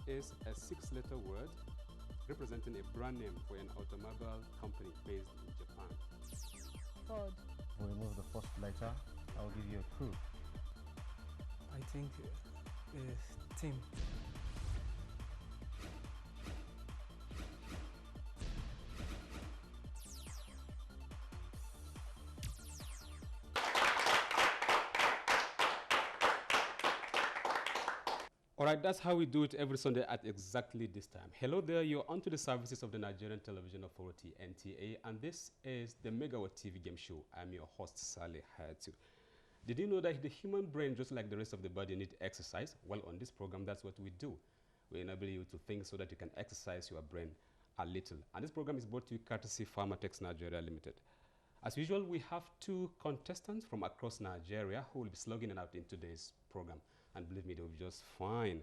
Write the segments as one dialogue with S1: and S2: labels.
S1: is a 6-letter word representing a brand name for an automobile company based in Japan.
S2: Ford.
S3: We'll remove the first letter. I'll give you a clue.
S4: I think Tim.
S1: Alright, that's how we do it every Sunday at exactly this time. Hello there, you're onto the services of the Nigerian Television Authority, NTA, and this is the Megaword TV game show. I'm your host, Saleh Hayatu. Did you know that the human brain, just like the rest of the body, needs exercise? Well, on this program, that's what we do. We enable you to think so that you can exercise your brain a little. And this program is brought to you courtesy Pharmatex Nigeria Limited. As usual, we have two contestants from across Nigeria who will be slugging it out in today's program. And believe me, they'll be just fine.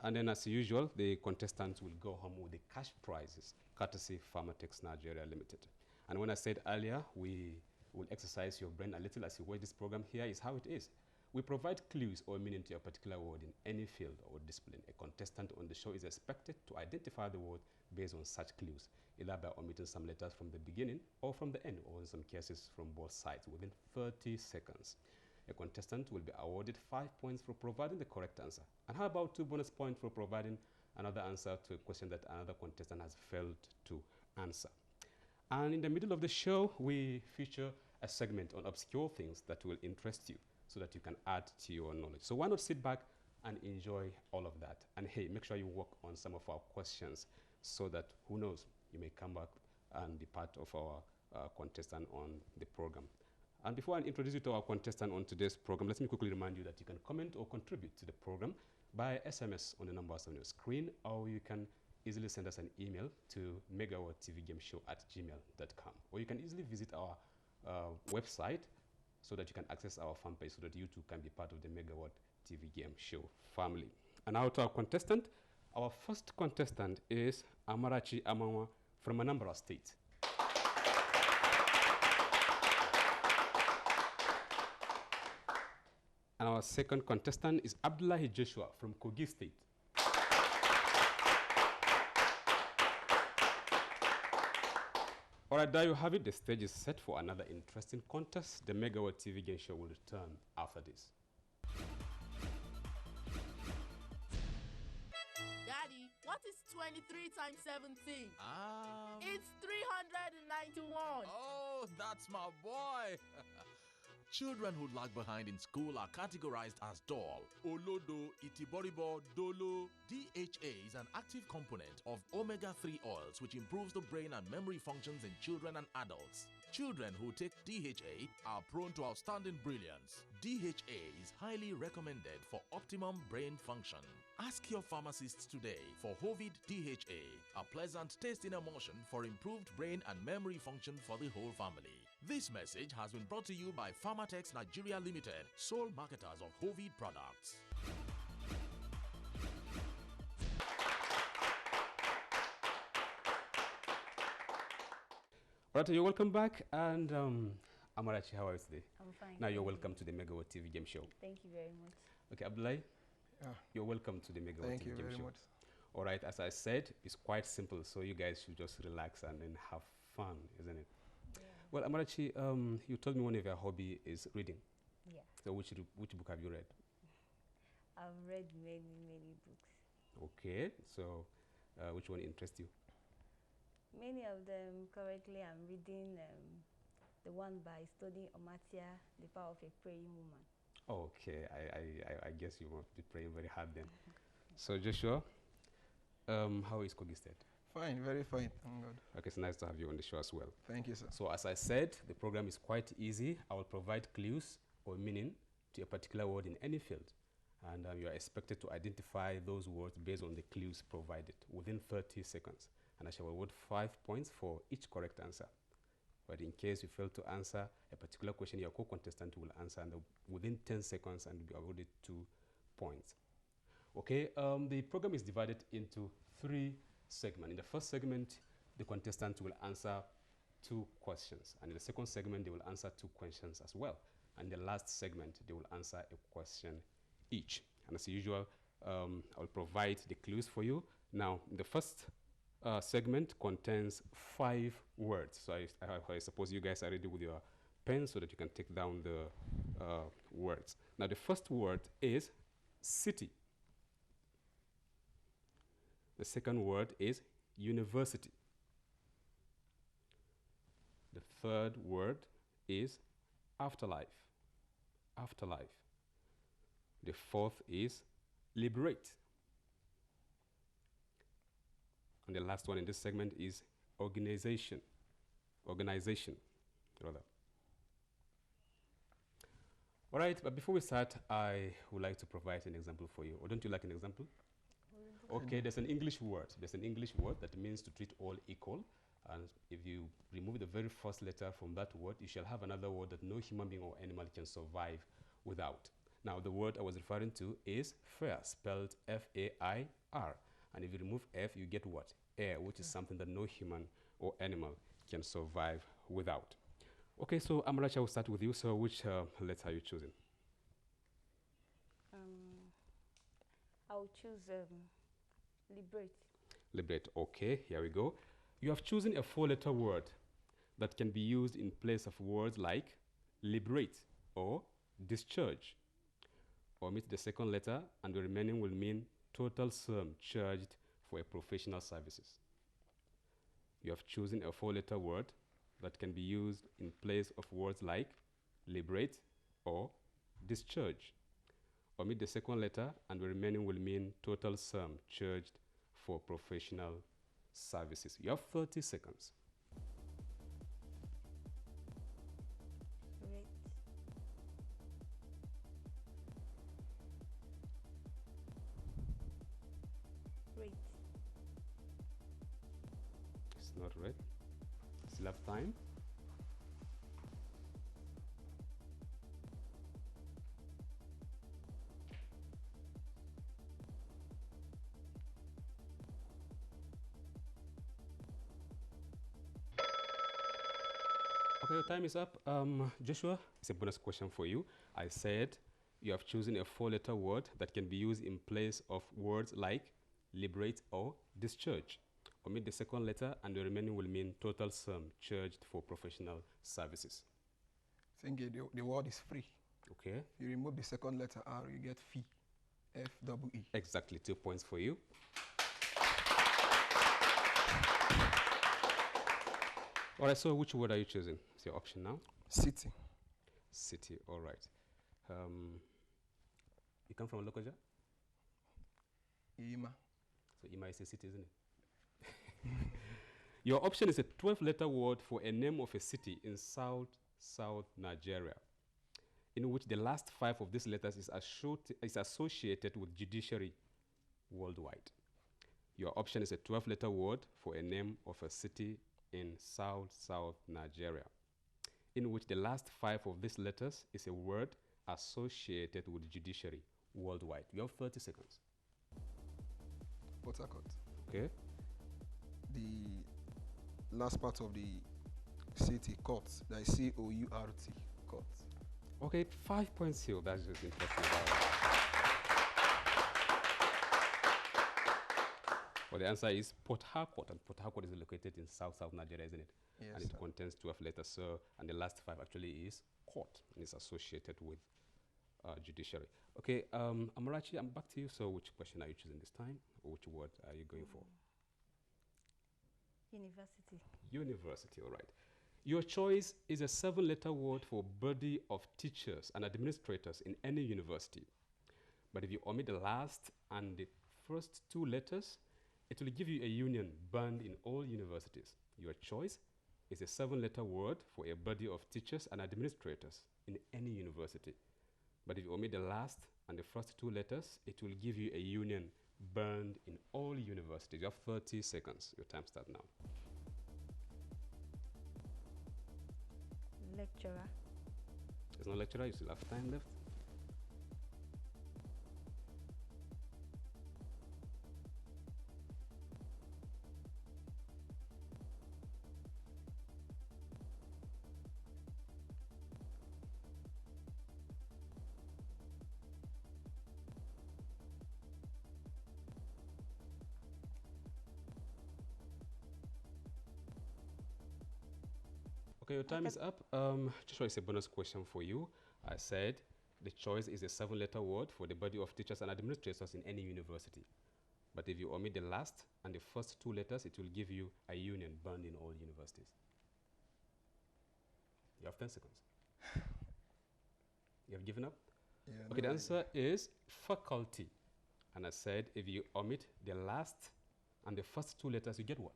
S1: And then, as usual, the contestants will go home with the cash prizes, courtesy Pharmatex Nigeria Limited. And when I said earlier, we will exercise your brain a little as you watch this program, here is how it is. We provide clues or meaning to a particular word in any field or discipline. A contestant on the show is expected to identify the word based on such clues, either by omitting some letters from the beginning or from the end, or in some cases from both sides, within 30 seconds. A contestant will be awarded 5 points for providing the correct answer. And how about 2 bonus points for providing another answer to a question that another contestant has failed to answer? And in the middle of the show, we feature a segment on obscure things that will interest you so that you can add to your knowledge. So why not sit back and enjoy all of that? And hey, make sure you work on some of our questions so that, who knows, you may come back and be part of our contestant on the program. And before I introduce you to our contestant on today's program, let me quickly remind you that you can comment or contribute to the program by SMS on the numbers on your screen, or you can easily send us an email to megawordtvgameshow@gmail.com. Or you can easily visit our website so that you can access our fan page so that you too can be part of the Megaword TV Game Show family. And now to our contestant. Our first contestant is Amarachi Amawa from Anambra State. And our second contestant is Abdullahi Joshua from Kogi State. All right, there you have it. The stage is set for another interesting contest. The Megaword TV Game Show will return after this.
S5: Daddy, what is 23 times 17? It's 391.
S6: Oh, that's my boy. Children who lag behind in school are categorized as dull. Olodo, Itiboribo, Dolo. DHA is an active component of omega-3 oils which improves the brain and memory functions in children and adults. Children who take DHA are prone to outstanding brilliance. DHA is highly recommended for optimum brain function. Ask your pharmacist today for Hovid DHA, a pleasant tasting emulsion for improved brain and memory function for the whole family. This message has been brought to you by Pharmatex Nigeria Limited, sole marketers of Hovid products.
S1: All right, you're welcome back. And Amarachi, how are you today?
S2: I'm fine.
S1: Now you're welcome to the Megaword TV Game Show.
S2: Thank you very much.
S1: Okay, Abdullahi, you're welcome to the Megaword
S4: Thank
S1: TV
S4: you
S1: Game
S4: very
S1: Show.
S4: much.
S1: All right, as I said, it's quite simple, so you guys should just relax and then have fun, isn't it?
S2: Yeah.
S1: Well, Amarachi, you told me one of your hobby is reading.
S2: Yeah.
S1: So which book have you read?
S2: I've read many books.
S1: Okay, so which one interests you?
S2: Many of them. Currently, I'm reading the one by Study Omatia, The Power of a Praying Woman.
S1: Okay, I guess you must be praying very hard then. So Joshua, how is Kogi State?
S4: Fine, very fine. Thank God.
S1: Okay, it's nice to have you on the show as well.
S4: Thank you, sir.
S1: So as I said, the program is quite easy. I will provide clues or meaning to a particular word in any field. And you are expected to identify those words based on the clues provided within 30 seconds. And I shall award 5 points for each correct answer. But in case you fail to answer a particular question, your co-contestant will answer within 10 seconds and be awarded 2 points. Okay, the program is divided into 3 segments. In the first segment, the contestant will answer 2 questions. And in the second segment, they will answer 2 questions as well. And in the last segment, they will answer a question each. And as usual, I'll provide the clues for you. Now, the first segment contains 5 words. So I suppose you guys are ready with your pen so that you can take down the words. Now, the first word is city. The second word is university. The third word is afterlife. Afterlife. The fourth is liberate. And the last one in this segment is organization. Organization, rather. All right, but before we start, I would like to provide an example for you. Or don't you like an example? Okay, there's an English word. There's an English word that means to treat all equal. And if you remove the very first letter from that word, you shall have another word that no human being or animal can survive without. Now, the word I was referring to is fair, spelled F-A-I-R. And if you remove F, you get what? Air, which is something that no human or animal can survive without. Okay, so Amarachi, I will start with you. So which letter are you choosing?
S2: I'll choose liberate.
S1: Liberate. Okay, here we go. You have chosen a 4-letter word that can be used in place of words like liberate or discharge. Omit the second letter and the remaining will mean total sum charged for a professional services. You have chosen a 4-letter word that can be used in place of words like liberate or discharge. Omit the second letter and the remaining will mean total sum charged for professional services. You have 30 seconds.
S2: Rate. Rate.
S1: It's not right. Still have time. Okay, your time is up. Joshua, it's a bonus question for you. I said you have chosen a 4-letter word that can be used in place of words like liberate or discharge. Omit the second letter and the remaining will mean total sum charged for professional services.
S4: I think the word is free.
S1: Okay.
S4: If you remove the second letter R, you get fee. F-double-E.
S1: Exactly, 2 points for you. All right, so which word are you choosing? It's your option now.
S4: City.
S1: City, all right. You come from Lokoja?
S4: Ima.
S1: So Ima is a city, isn't it? Your option is a 12-letter word for a name of a city in South Nigeria, in which the last 5 of these letters is associated with judiciary worldwide. Your option is a 12-letter word for a name of a city in South Nigeria, in which the last 5 of these letters is a word associated with judiciary worldwide. You have 30 seconds.
S4: Port Harcourt.
S1: Okay.
S4: The last part of the city, court. That is C-O-U-R-T, court.
S1: Okay, 5 points here. That's just interesting. Well, the answer is Port Harcourt, and Port Harcourt is located in South Nigeria, isn't it?
S4: Yes,
S1: and it
S4: sir.
S1: contains 12 letters. So, and the last 5 actually is court, and it's associated with judiciary. Okay, Amarachi, I'm back to you. So, which question are you choosing this time, or which word are you going for?
S2: University.
S1: University, all right. Your choice is a 7-letter word for body of teachers and administrators in any university. But if you omit the last and the first 2 letters, it will give you a union band in all universities. Your choice is a 7-letter word for a body of teachers and administrators in any university. But if you omit the last and the first 2 letters, it will give you a union band in all universities. You have 30 seconds. Your time starts now.
S2: Lecturer.
S1: There's no lecturer. You still have time left. Okay, your time is up. Joshua, it's a bonus question for you. I said the choice is a 7-letter word for the body of teachers and administrators in any university. But if you omit the last and the first 2 letters, it will give you a union banned in all universities. You have 10 seconds. You have given up?
S4: Yeah,
S1: Okay, the
S4: no,
S1: answer is faculty. And I said if you omit the last and the first 2 letters, you get what?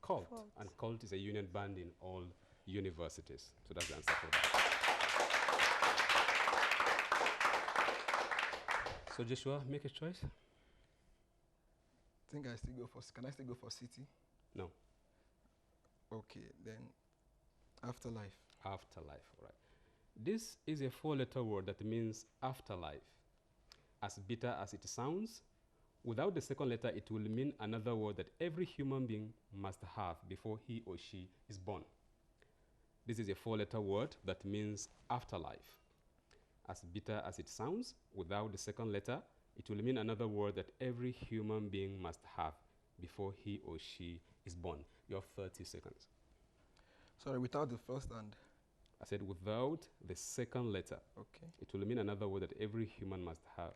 S1: Cult.
S2: Fault.
S1: And cult is a union banned in all universities. So that's the answer for that. So Joshua, make a choice.
S4: I think I still go for. Can I still go for city?
S1: No.
S4: Okay, then afterlife.
S1: Afterlife, all right. This is a 4-letter word that means afterlife. As bitter as it sounds, without the second letter, it will mean another word that every human being must have before he or she is born. This is a 4-letter word that means afterlife. As bitter as it sounds, without the second letter, it will mean another word that every human being must have before he or she is born. You have 30 seconds.
S4: Sorry, without the first and.
S1: I said without the second letter.
S4: Okay.
S1: It will mean another word that every human must have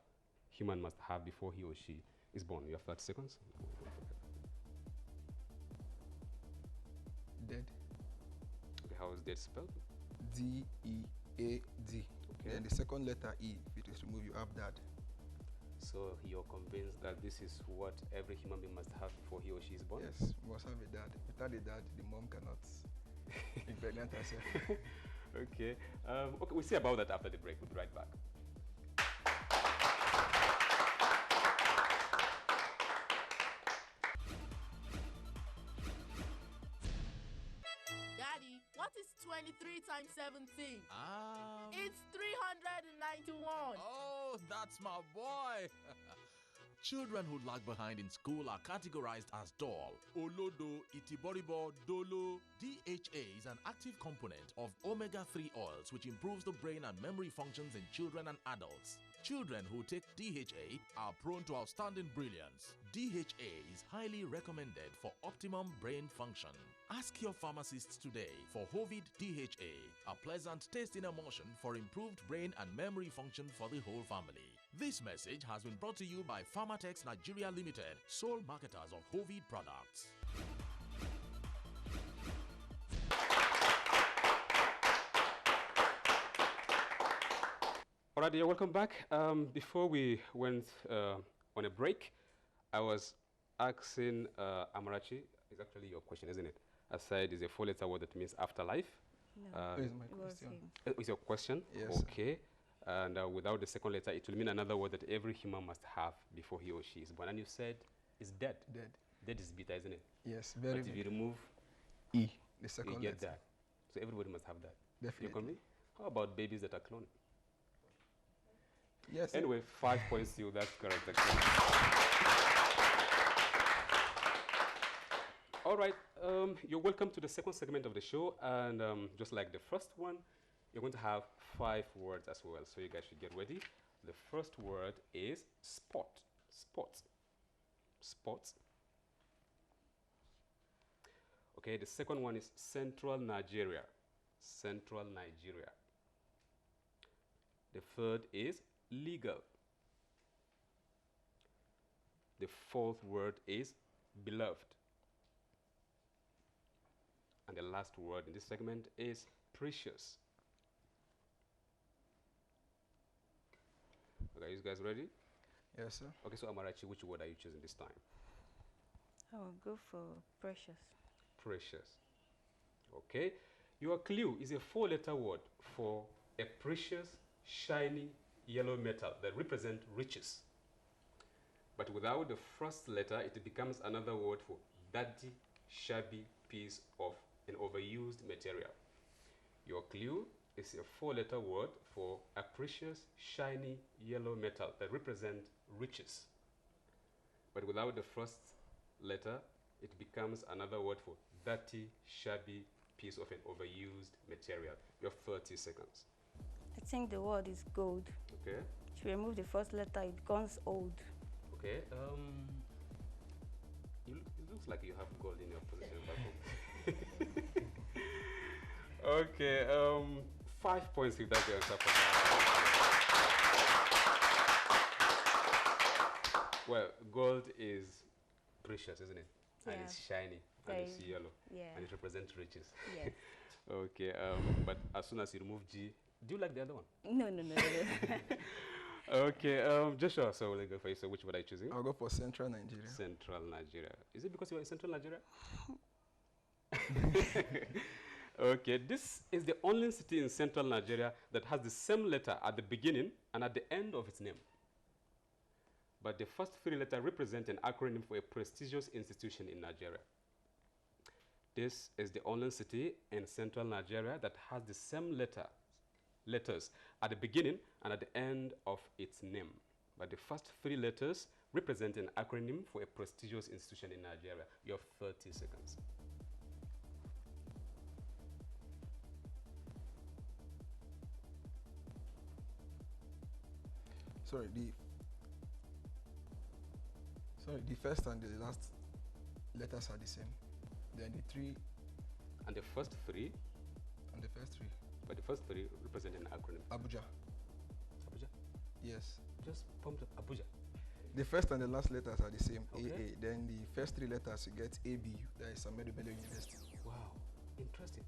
S1: before he or she is born. You have 30 seconds.
S4: Dead.
S1: Okay, how is dead spelled?
S4: D-E-A-D.
S1: Okay.
S4: Then the second letter E, if it is removed, you have dad.
S1: So you're convinced that this is what every human being must have before he or she is born?
S4: Yes, you must have a dad. Without a dad, the mom cannot impregnate herself.
S1: Okay. Okay, we'll see about that after the break. We'll be right back.
S5: Daddy, what is 23 times 17? It's 391.
S6: Oh, that's my boy. Children who lag behind in school are categorized as dull. Olodo, Itiboribo, Dolo. DHA is an active component of omega-3 oils which improves the brain and memory functions in children and adults. Children who take DHA are prone to outstanding brilliance. DHA is highly recommended for optimum brain function. Ask your pharmacists today for Hovid DHA, a pleasant tasting emulsion for improved brain and memory function for the whole family. This message has been brought to you by Pharmatex Nigeria Limited, sole marketers of Hovid products.
S1: All right, dear, welcome back. Before we went on a break, I was asking Amarachi, it's actually your question, isn't it? I said it's a 4-letter word that means afterlife.
S2: No,
S4: Where's my
S2: it was
S4: question?
S2: him.
S1: It's your question?
S4: Yes, sir.
S1: Okay. And without the second letter, it will mean another word that every human must have before he or she is born. And you said it's dead.
S4: Dead.
S1: Dead is bitter, isn't it?
S4: Yes, very
S1: But if you remove,
S4: E, the
S1: you
S4: second
S1: get
S4: letter.
S1: that. So everybody must have that. You
S4: Definitely.
S1: con me? How about babies that are cloned?
S4: Yes. sir.
S1: Anyway, 5 points to you. That's correct. Actually. All right. You're welcome to the second segment of the show. And just like the first one, you're going to have 5 words as well. So you guys should get ready. The first word is sport. Sports. Sports. Okay, the second one is Central Nigeria. Central Nigeria. The third is legal. The fourth word is beloved. And the last word in this segment is precious. Okay, you guys ready?
S4: Yes, sir.
S1: Okay, so Amarachi, which word are you choosing this time?
S2: I will go for precious.
S1: Precious. Okay, your clue is a 4-letter word for a precious, shiny yellow metal that represents riches. But without the first letter, it becomes another word for dirty, shabby piece of an overused material. Your clue is a 4-letter word for a precious, shiny yellow metal that represents riches. But without the first letter, it becomes another word for dirty, shabby piece of an overused material. You have 30 seconds.
S2: I think the word is gold.
S1: Okay.
S2: If you remove the first letter, it becomes old.
S1: Okay. It looks like you have gold in your possession back home. Okay, 5 points if that's the answer for that. Well, gold is precious, isn't it? And
S2: Yeah.
S1: it's shiny, and it's
S2: Very-
S1: yellow,
S2: Yeah.
S1: and it represents riches.
S2: Yes.
S1: Okay, but as soon as you remove G, do you like the other one?
S2: No, no, no, no.
S1: Okay, Joshua, so let's go for you. So which one are you choosing?
S4: I'll go for Central Nigeria.
S1: Central Nigeria. Is it because you are in Central Nigeria? Okay, this is the only city in Central Nigeria that has the same letter at the beginning and at the end of its name. But the first three letters represent an acronym for a prestigious institution in Nigeria. This is the only city in Central Nigeria that has the same letters at the beginning and at the end of its name. But the first three letters represent an acronym for a prestigious institution in Nigeria. You have 30 seconds.
S4: Sorry, the first and the last letters are the same. Then the three
S1: And the first three,
S4: and the first three.
S1: but the first three represent an acronym.
S4: Abuja.
S1: Abuja?
S4: Yes.
S1: Just pumped up Abuja.
S4: The first and the last letters are the same.
S1: Okay.
S4: AA. Then the first three letters you get ABU. That is Ahmadu Bello University.
S1: Wow, interesting.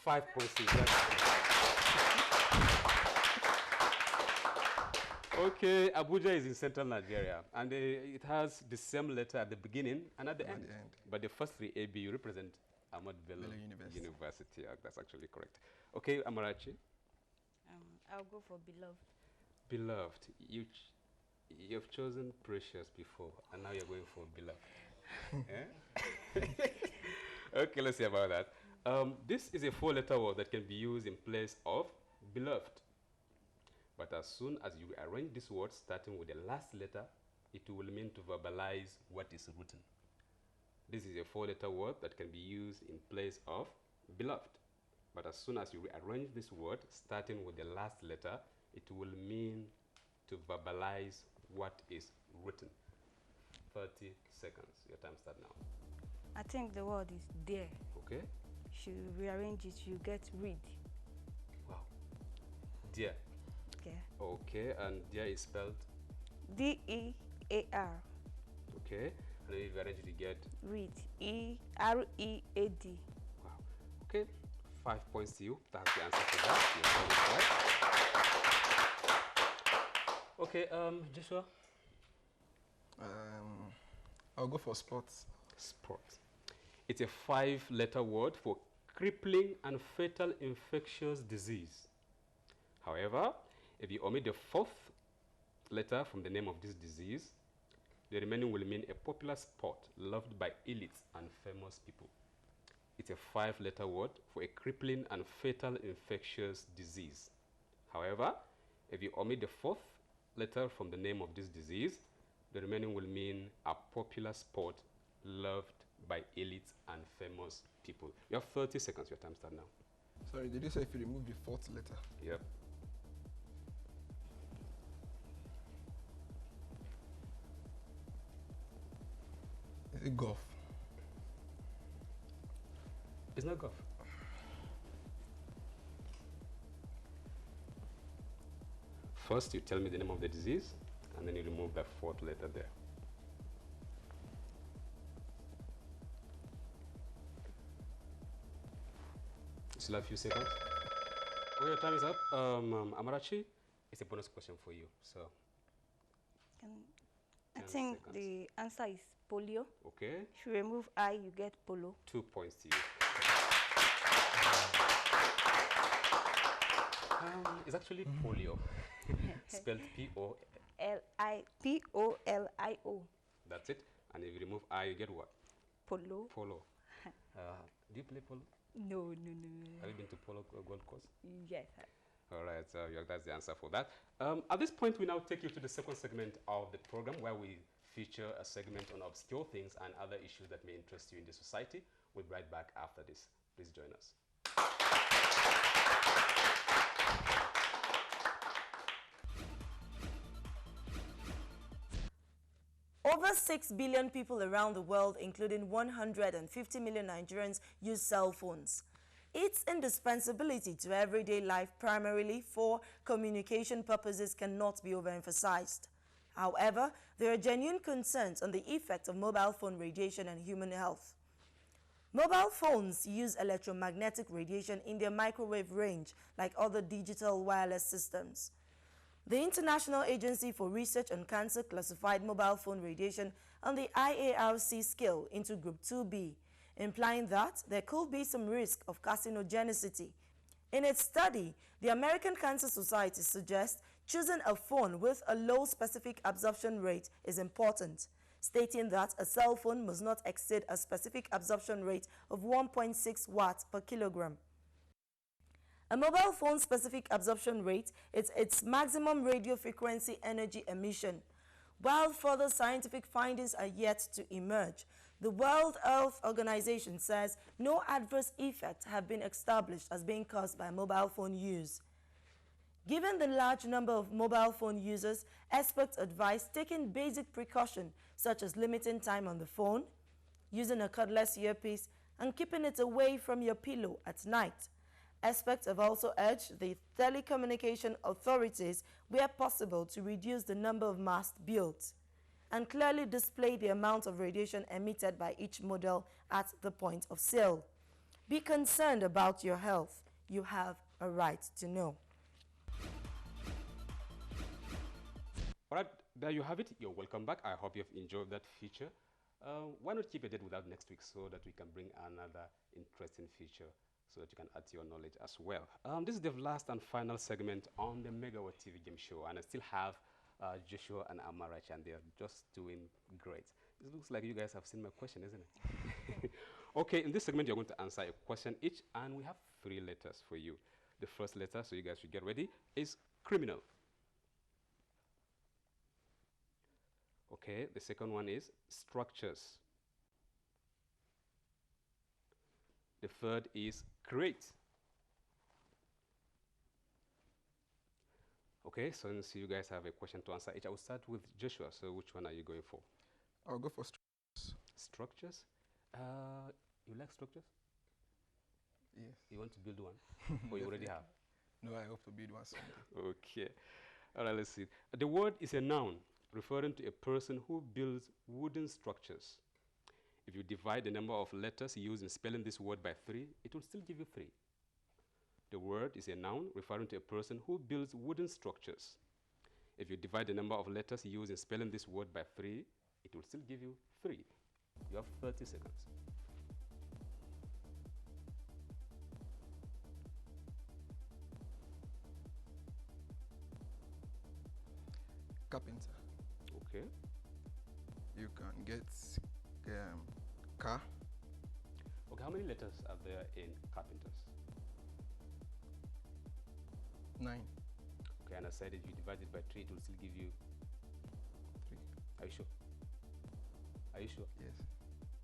S1: 5 points. to that. Okay, Abuja is in Central Nigeria, and it has the same letter at the beginning and at the
S4: At
S1: end.
S4: the end.
S1: But the first three ABU represent Ahmad Bello
S4: Bello University.
S1: University. That's actually correct. Okay, Amarachi.
S2: I'll go for beloved.
S1: Beloved. You've chosen Precious before, and now you're going for Beloved. Eh? Okay, let's see about that. This is a four-letter word that can be used in place of beloved. But as soon as you arrange this word starting with the last letter, it will mean to verbalize what is written. This is a four-letter word that can be used in place of beloved. But as soon as you rearrange this word starting with the last letter, it will mean to verbalize what is written. 30 seconds. Your time starts now.
S2: I think the word is there.
S1: Okay?
S2: You rearrange it, you get read.
S1: Wow. Dear.
S2: Okay.
S1: Okay, and dear is spelled
S2: D-E-A-R.
S1: okay. And then if you arrange it, you get
S2: Read. E-R-E-A-D.
S1: wow. Okay, 5 points to you. That's the answer to that. You're correct. Okay, Joshua.
S4: I'll go for sports.
S1: Sport. It's a 5-letter word for crippling and fatal infectious disease. However, if you omit the fourth letter from the name of this disease, the remaining will mean a popular sport loved by elites and famous people. It's a 5-letter word for a crippling and fatal infectious disease. However, if you omit the fourth letter from the name of this disease, the remaining will mean a popular sport loved by elites and famous people. You have 30 seconds. Your time starts now.
S4: Sorry, did you say if you remove the fourth letter?
S1: Yep.
S4: Is it golf?
S1: It's not golf. First, you tell me the name of the disease, and then you remove that fourth letter there. You still have a few seconds. Oh, your time is up. Amarachi, it's a bonus question for you. So,
S2: I
S1: 10
S2: think
S1: seconds.
S2: the answer is polio.
S1: Okay,
S2: If you remove I, you get polo.
S1: 2 points to you. It's actually polio, spelled P-O.
S2: L-I-P-O-L-I-O.
S1: That's it. And if you remove I, you get what?
S2: Polo.
S1: Polo. Do you play polo?
S2: No, no, no, no.
S1: Have you been to Polo Gold Coast?
S2: Yes.
S1: All right, so that's the answer for that. At this point, we now take you to the second segment of the program where we feature a segment on obscure things and other issues that may interest you in the society. We'll be right back after this. Please join us.
S7: Over 6 billion people around the world, including 150 million Nigerians, use cell phones. Its indispensability to everyday life, primarily for communication purposes, cannot be overemphasized. However, there are genuine concerns on the effect of mobile phone radiation on human health. Mobile phones use electromagnetic radiation in their microwave range, like other digital wireless systems. The International Agency for Research on Cancer classified mobile phone radiation on the IARC scale into Group 2B, implying that there could be some risk of carcinogenicity. In its study, the American Cancer Society suggests choosing a phone with a low specific absorption rate is important, stating that a cell phone must not exceed a specific absorption rate of 1.6 watts per kilogram. A mobile phone's specific absorption rate is its maximum radio frequency energy emission. While further scientific findings are yet to emerge, the World Health Organization says no adverse effects have been established as being caused by mobile phone use. Given the large number of mobile phone users, experts advise taking basic precautions such as limiting time on the phone, using a cordless earpiece, and keeping it away from your pillow at night. Experts have also urged the telecommunication authorities, where possible, to reduce the number of masts built and clearly display the amount of radiation emitted by each model at the point of sale. Be concerned about your health. You have a right to know.
S1: All right, there you have it. You're welcome back. I hope you've enjoyed that feature. Why not keep a date without next week so that we can bring another interesting feature so that you can add to your knowledge as well. This is the last and final segment on the Megaword TV game show, and I still have Joshua and Amarachi, and they're just doing great. It looks like you guys have seen my question, isn't it? Okay, in this segment, you're going to answer a question each, and we have 3 letters for you. The first letter, so you guys should get ready, is criminal. Okay, the second one is structures. The third is create. Okay, so since you guys have a question to answer each, I will start with Joshua. So which one are you going for?
S4: I'll go for structures.
S1: Structures? You like structures?
S4: Yes.
S1: You want to build one? Or you already have?
S4: No, I hope to build one someday.
S1: Okay. All right, let's see. The word is a noun referring to a person who builds wooden structures. If you divide the number of letters used in spelling this word by 3, it will still give you 3. The word is a noun referring to a person who builds wooden structures. If you divide the number of letters used in spelling this word by 3, it will still give you 3. You have 30 seconds.
S4: Carpenter.
S1: Okay.
S4: You can get car.
S1: Okay, how many letters are there in carpenters?
S4: 9.
S1: Okay, and I said if you divide it by 3, it will still give you
S4: 3.
S1: Are you sure? Are you sure?
S4: Yes.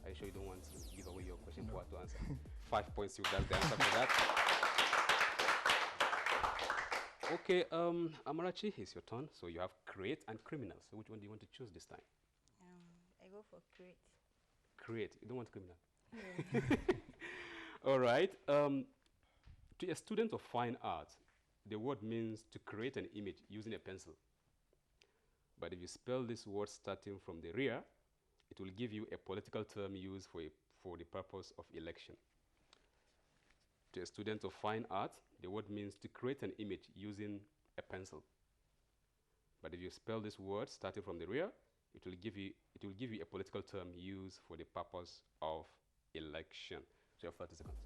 S1: Are you sure you don't want to give away your question
S4: No.
S1: for her to answer? 5 points, you that's the answer for that. Okay, Amarachi, it's your turn. So you have create and criminal. So which one do you want to choose this time?
S2: I go for create.
S1: Create. You don't want criminal. All right. To a student of fine art, the word means to create an image using a pencil. But if you spell this word starting from the rear, it will give you a political term used for the purpose of election. To a student of fine art, the word means to create an image using a pencil. But if you spell this word starting from the rear, it will give you a political term used for the purpose of election. So you have 30 seconds.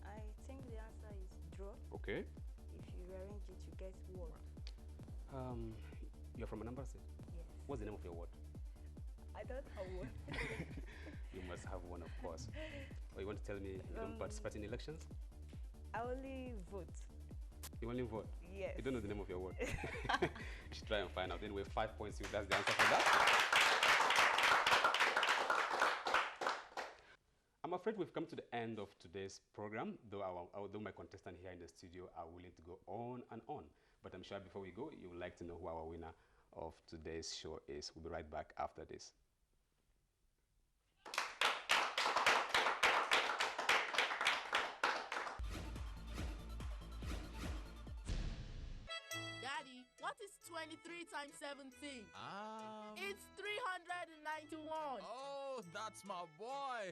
S2: I think the answer is draw.
S1: Okay.
S2: If you rearrange it, you get word.
S1: You're from Anambra State?
S2: Yes.
S1: What's the name of your ward?
S2: I don't have word.
S1: You must have one, of course. Or you want to tell me you don't participate in elections?
S2: I only vote.
S1: You only vote?
S2: Yes.
S1: You don't know the name of your ward? You should try and find out. Anyway, 5 points. That's the answer for that. I'm afraid we've come to the end of today's program, though my contestants here in the studio are willing to go on and on. But I'm sure before we go, you would like to know who our winner of today's show is. We'll be right back after this.
S5: 23 times 17? It's 391.
S6: Oh, that's my boy.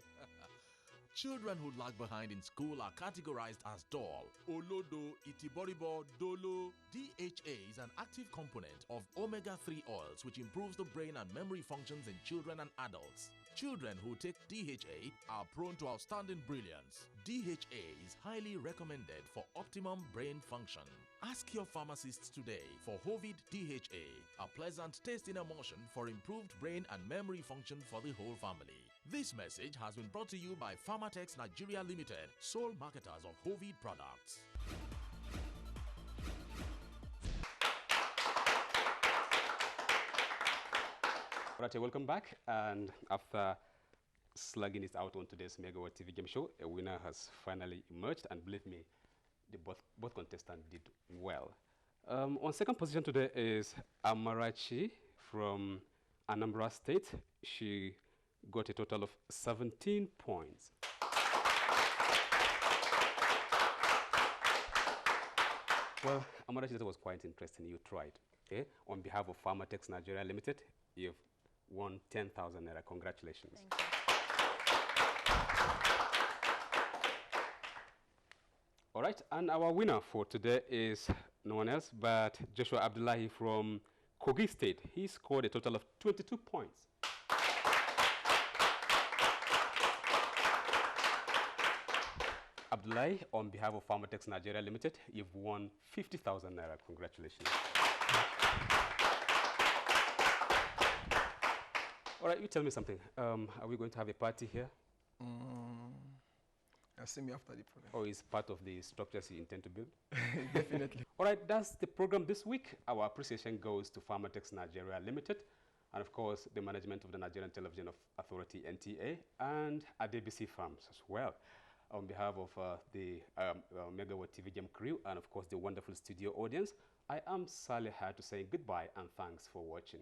S6: Children who lag behind in school are categorized as dull. Olodo, Itiboribo, Dolo. DHA is an active component of omega-3 oils which improves the brain and memory functions in children and adults. Children who take DHA are prone to outstanding brilliance. DHA is highly recommended for optimum brain function. Ask your pharmacists today for Hovid DHA, a pleasant taste in emulsion for improved brain and memory function for the whole family. This message has been brought to you by Pharmatex Nigeria Limited, sole marketers of Hovid products.
S1: Alright, welcome back. And after slugging it out on today's Megaword TV game show, a winner has finally emerged, and believe me, both contestants did well. On second position today is Amarachi from Anambra State. She got a total of 17 points. Well, Amarachi, that was quite interesting. You tried. Okay? On behalf of Pharmatex Nigeria Limited, you've won 10,000 naira. Congratulations.
S2: Thank you.
S1: All right, and our winner for today is no one else but Joshua Abdullahi from Kogi State. He scored a total of 22 points. Abdullahi, on behalf of Pharmatex Nigeria Limited, you've won 50,000 naira. Congratulations. All right, you tell me something. Are we going to have a party here?
S4: I'll see me after the program.
S1: Or is part of the structures you intend to build?
S4: Definitely.
S1: All right, that's the program this week. Our appreciation goes to Pharmatex Nigeria Limited, and of course, the management of the Nigerian Television Authority, NTA, and ADBC Farms as well. On behalf of the Megaword TV Game crew, and of course, the wonderful studio audience, I am Saleh to say goodbye and thanks for watching.